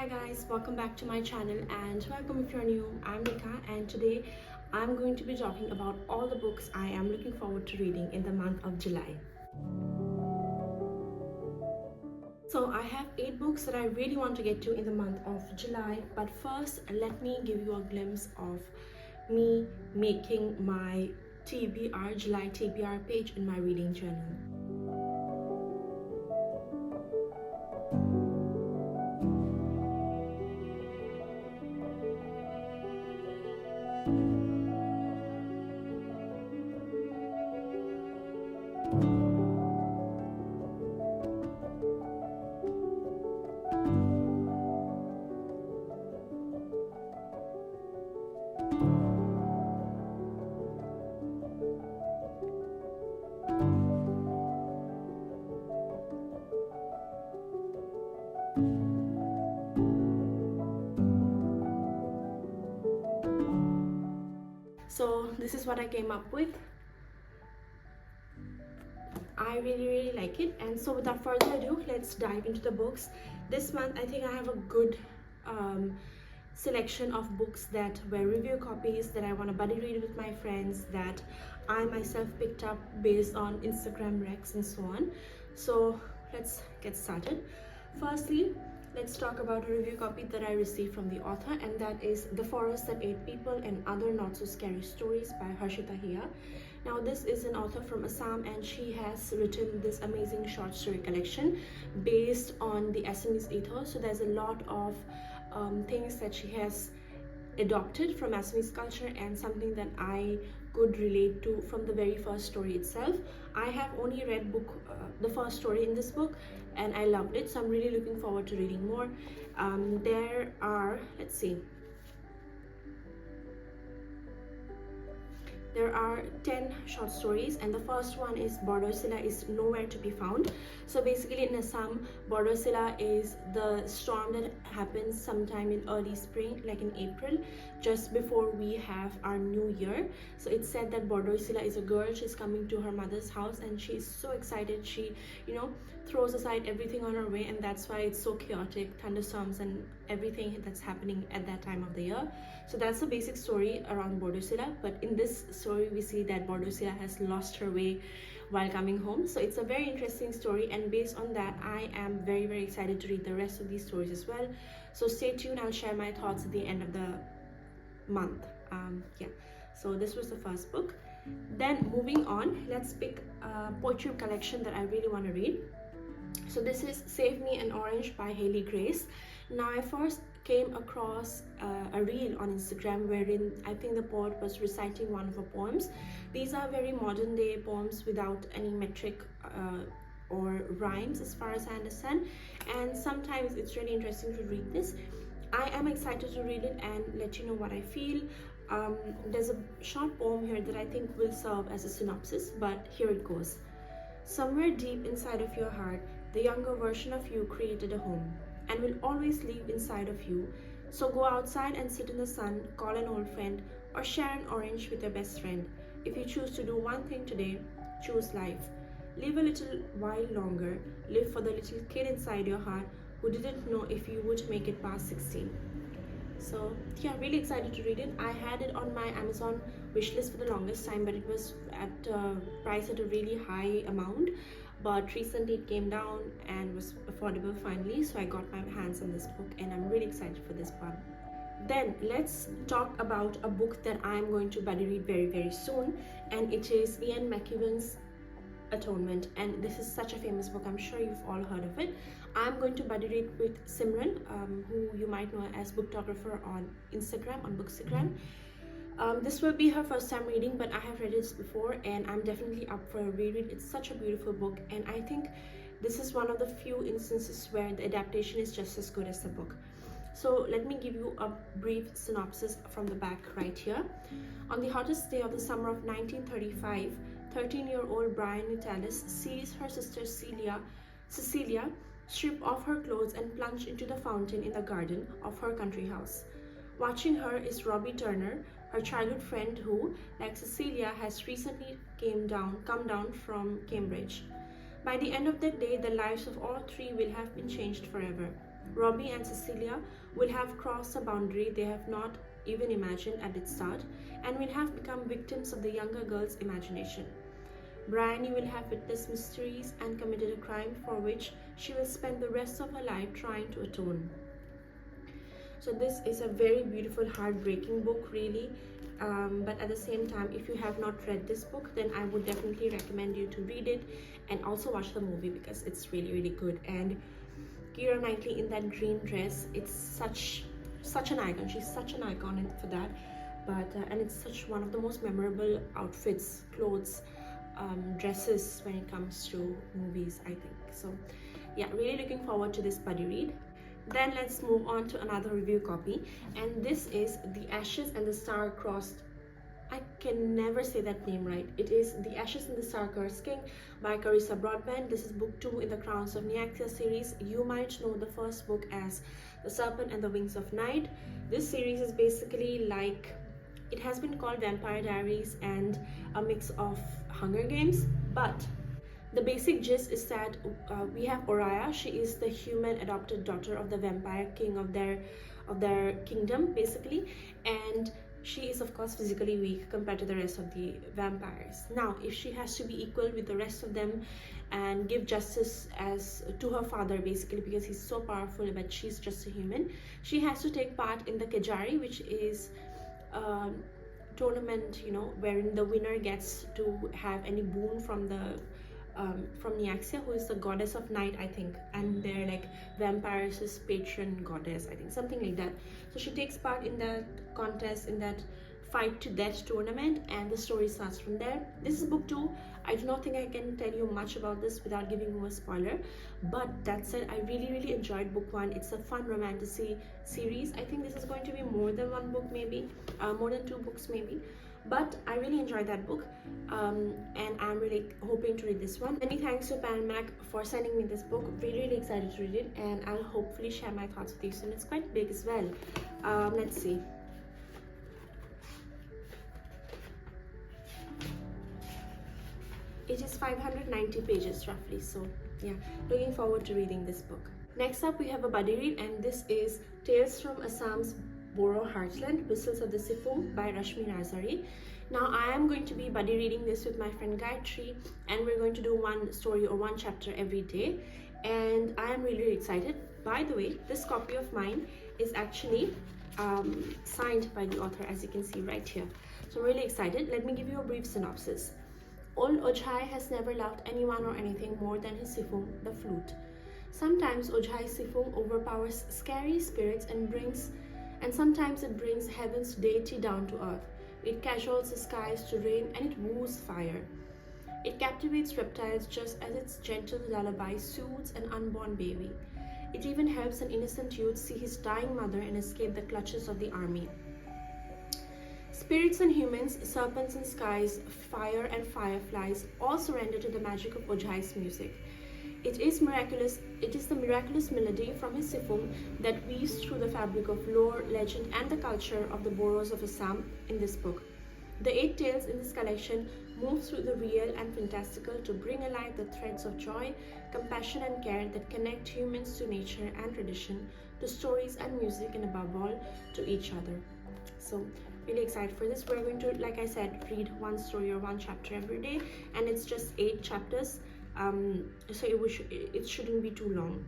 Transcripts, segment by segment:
Hi guys, welcome back to my channel and welcome if you're new. I'm Nika and today I'm going to be talking about all the books I am looking forward to reading in the month of July. So I have 8 books that I really want to get to in the month of July, but first let me give you a glimpse of me making my TBR, July TBR page in my reading journal. So this is what I came up with. I really like it, and so without further ado, let's dive into the books. This month I think I have a good selection of books that were review copies that I want to buddy read with my friends, that I myself picked up based on Instagram recs and so on. So let's get started. Firstly, let's talk about a review copy that I received from the author, and that is The Forest That Ate People and Other Not So Scary Stories by Harshita Hiya. Now this is an author from Assam and she has written this amazing short story collection based on the Assamese ethos. So there's a lot of things that she has adopted from Assamese culture and something that I could relate to from the very first story itself. I have only read the first story in this book and I loved it, so I'm really looking forward to reading more. There are, there are 10 short stories, and the first one is Bordosila is Nowhere to be Found. So basically in Assam, Bordosila is the storm that happens sometime in early spring, like in April, just before we have our new year. So it's said that Bordosila is a girl, she's coming to her mother's house and she's so excited, she throws aside everything on her way, and that's why it's so chaotic, thunderstorms and everything that's happening at that time of the year. So that's the basic story around Bordosila, but in this story we see that Bordosila has lost her way while coming home. So it's a very interesting story, and based on that I am very excited to read the rest of these stories as well. So stay tuned, I'll share my thoughts at the end of the month. So this was the first book. Then moving on, let's pick a poetry collection that I really want to read. So this is Save Me an Orange by Haley Grace. Now I first came across a reel on Instagram wherein I think the poet was reciting one of her poems. These are very modern day poems without any metric or rhymes as far as I understand, and sometimes it's really interesting to read this. I am excited to read it and let you know what I feel. There's a short poem here that I think will serve as a synopsis, but here it goes. Somewhere deep inside of your heart, the younger version of you created a home and will always live inside of you. So go outside and sit in the sun, call an old friend, or share an orange with your best friend. If you choose to do one thing today, choose life. Live a little while longer. Live for the little kid inside your heart who didn't know if you would make it past 16. So yeah, really excited to read it. I had it on my Amazon wishlist for the longest time, but it was at price at a really high amount, but recently it came down and was affordable finally, so I got my hands on this book and I'm really excited for this one. Then let's talk about a book that I'm going to buddy read very soon, and it is Ian McEwan's Atonement, and this is such a famous book, I'm sure you've all heard of it. I'm going to buddy read with Simran, who you might know as booktographer on Instagram, on Bookstagram. This will be her first time reading, but I have read it before and I'm definitely up for a reread. It's such a beautiful book, and I think this is one of the few instances where the adaptation is just as good as the book. So let me give you a brief synopsis from the back right here. On the hottest day of the summer of 1935, 13-year-old Brian Natalis sees her sister Cecilia strip off her clothes and plunge into the fountain in the garden of her country house. Watching her is Robbie Turner, her childhood friend who, like Cecilia, has recently come down from Cambridge. By the end of that day, the lives of all three will have been changed forever. Robbie and Cecilia will have crossed a boundary they have not even imagined at its start, and will have become victims of the younger girl's imagination. Bryony will have witnessed mysteries and committed a crime for which she will spend the rest of her life trying to atone. So this is a very beautiful, heartbreaking book, really. But at the same time, if you have not read this book, then I would definitely recommend you to read it and also watch the movie, because it's really, really good. And Keira Knightley in that green dress, it's such an icon. She's such an icon for that. But and it's such one of the most memorable outfits, clothes, dresses when it comes to movies, I think. So yeah, really looking forward to this buddy read. Then let's move on to another review copy, and this is The Ashes and the Star-Crossed. I can never say that name right. It is The Ashes and the Star-Cursed King by Carissa Broadbent. This is book 2 in the Crowns of Nayanika series. You might know the first book as The Serpent and the Wings of Night. This series is basically like, it has been called Vampire Diaries and a mix of Hunger Games, but the basic gist is that we have Oriah. She is the human adopted daughter of the vampire king of their kingdom, basically, and she is of course physically weak compared to the rest of the vampires. Now, if she has to be equal with the rest of them and give justice as to her father, basically, because he's so powerful but she's just a human, she has to take part in the Kejari, which is tournament, you know, wherein the winner gets to have any boon from Nyaxia, who is the goddess of night, I think, and they're like vampires' patron goddess, I think, something like that. So she takes part in that contest, in that fight to death tournament, and the story starts from there. This is book 2. I do not think I can tell you much about this without giving you a spoiler, but that said, I really enjoyed book 1. It's a fun romantasy series. I think this is going to be more than one book, maybe more than 2 books maybe, but I really enjoyed that book, and I'm really hoping to read this one. Many thanks to Panmac for sending me this book. Really excited to read it, and I'll hopefully share my thoughts with you soon. It's quite big as well. Let's see. It is 590 pages roughly, so yeah, looking forward to reading this book. Next up, we have a buddy read, and this is Tales from Assam's Boro Heartland, Whistles of the Sifung by Rashmi Nazari. Now, I am going to be buddy reading this with my friend Gayatri, and we're going to do one story or one chapter every day, and I am really excited. By the way, this copy of mine is actually signed by the author, as you can see right here. So I'm really excited. Let me give you a brief synopsis. Old Ojhai has never loved anyone or anything more than his sifung, the flute. Sometimes Ojhai's sifung overpowers scary spirits and sometimes it brings heaven's deity down to earth. It cajoles the skies to rain, and it woos fire. It captivates reptiles just as its gentle lullaby soothes an unborn baby. It even helps an innocent youth see his dying mother and escape the clutches of the army. Spirits and humans, serpents and skies, fire and fireflies all surrender to the magic of Ojhai's music. It is the miraculous melody from his sifung that weaves through the fabric of lore, legend, and the culture of the Boros of Assam in this book. The 8 tales in this collection move through the real and fantastical to bring alive the threads of joy, compassion, and care that connect humans to nature and tradition, to stories and music, and above all, to each other. So, really excited for this. We're going to, like I said, read one story or one chapter every day, and it's just 8 chapters. So it shouldn't be too long.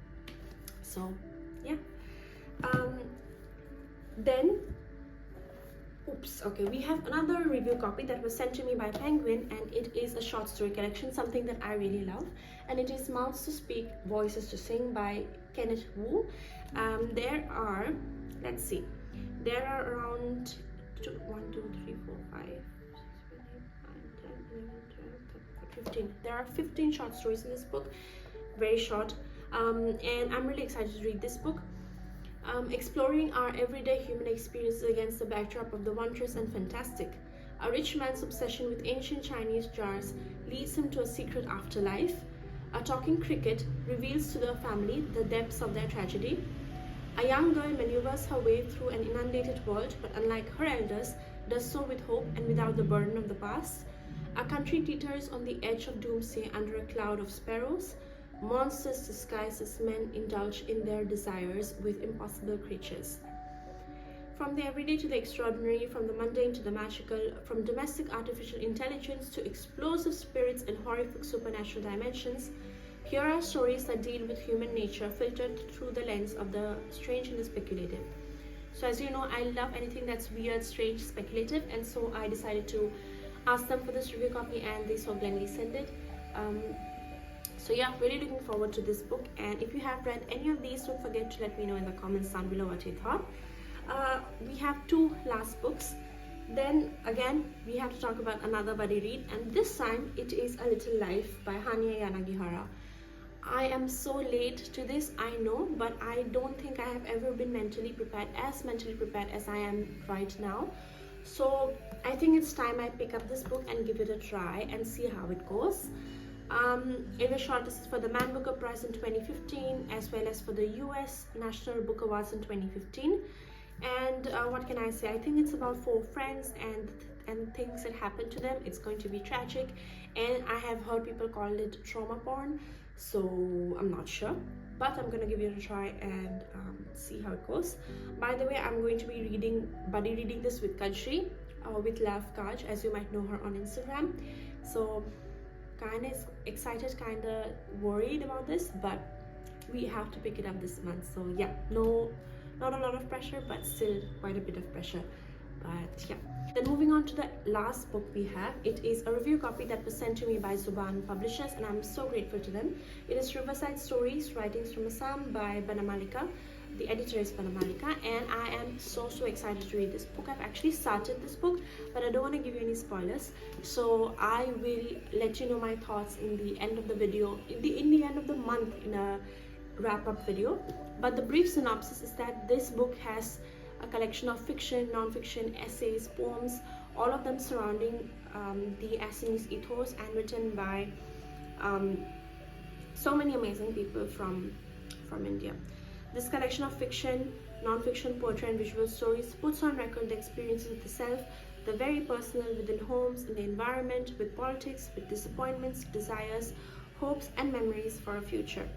So yeah. Then we have another review copy that was sent to me by Penguin, and it is a short story collection, something that I really love, and it is Mouths to Speak, Voices to Sing by Kenneth Wu. There are around 15. There are 15 short stories in this book, very short, and I'm really excited to read this book. Exploring our everyday human experiences against the backdrop of the wondrous and fantastic. A rich man's obsession with ancient Chinese jars leads him to a secret afterlife. A talking cricket reveals to the family the depths of their tragedy. A young girl maneuvers her way through an inundated world, but unlike her elders, does so with hope and without the burden of the past. A country teeters on the edge of doomsday under a cloud of sparrows. monsters disguised as men indulge in their desires with impossible creatures. From the everyday to the extraordinary, from the mundane to the magical, from domestic artificial intelligence to explosive spirits and horrific supernatural dimensions, here are stories that deal with human nature filtered through the lens of the strange and the speculative. So as you know, I love anything that's weird, strange, speculative, and so I decided to ask them for this review copy, and they so gladly sent it. So yeah, really looking forward to this book, and if you have read any of these, don't forget to let me know in the comments down below what you thought. We have two last books. Then again, we have to talk about another buddy read, and this time it is A Little Life by Nayanika. I am so late to this, I know, but I don't think I have ever been mentally prepared as I am right now. So I think it's time I pick up this book and give it a try and see how it goes. It was shortlisted for the Man Booker Prize in 2015 as well as for the US National Book Awards in 2015. And what can I say? I think it's about four friends and things that happen to them. It's going to be tragic, and I have heard people call it trauma porn, so I'm not sure, but I'm gonna give it a try and see how it goes. By the way, I'm going to be buddy reading this with Kajri, with Love Kaj, as you might know her on Instagram. So kinda excited, kinda worried about this, but we have to pick it up this month. So yeah, not a lot of pressure, but still quite a bit of pressure. But yeah, then moving on to the last book we have, it is a review copy that was sent to me by Zuban Publishers, and I'm so grateful to them. It is Riverside Stories, Writings from Assam by Nayanika. The editor is Nayanika, and I am so excited to read this book. I've actually started this book, but I don't want to give you any spoilers, so I will let you know my thoughts in the end of the video, in the end of the month, in a wrap-up video. But the brief synopsis is that this book has a collection of fiction, non-fiction, essays, poems, all of them surrounding the Assamese ethos, and written by so many amazing people from India. This collection of fiction, non-fiction, poetry and visual stories puts on record the experiences of the self, the very personal, within homes, in the environment, with politics, with disappointments, desires, hopes and memories for a future.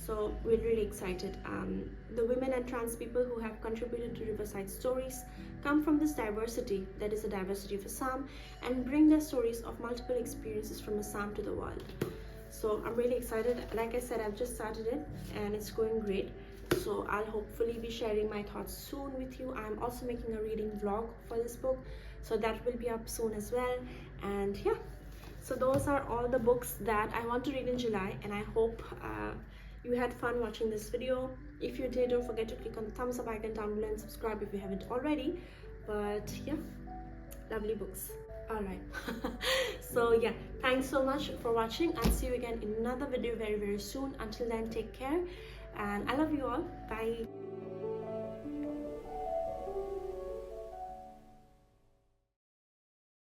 So we're really excited. The women and trans people who have contributed to Riverside Stories come from this diversity, that is the diversity of Assam, and bring their stories of multiple experiences from Assam to the world. So I'm really excited. Like I said, I've just started it and it's going great. So I'll hopefully be sharing my thoughts soon with you. I'm also making a reading vlog for this book, so that will be up soon as well. And yeah, so those are all the books that I want to read in July, and I hope you had fun watching this video. If you did, don't forget to click on the thumbs up icon down below and subscribe if you haven't already. But yeah, lovely books. All right. So yeah, thanks so much for watching. I'll see you again in another video very soon. Until then, take care, and I love you all. Bye.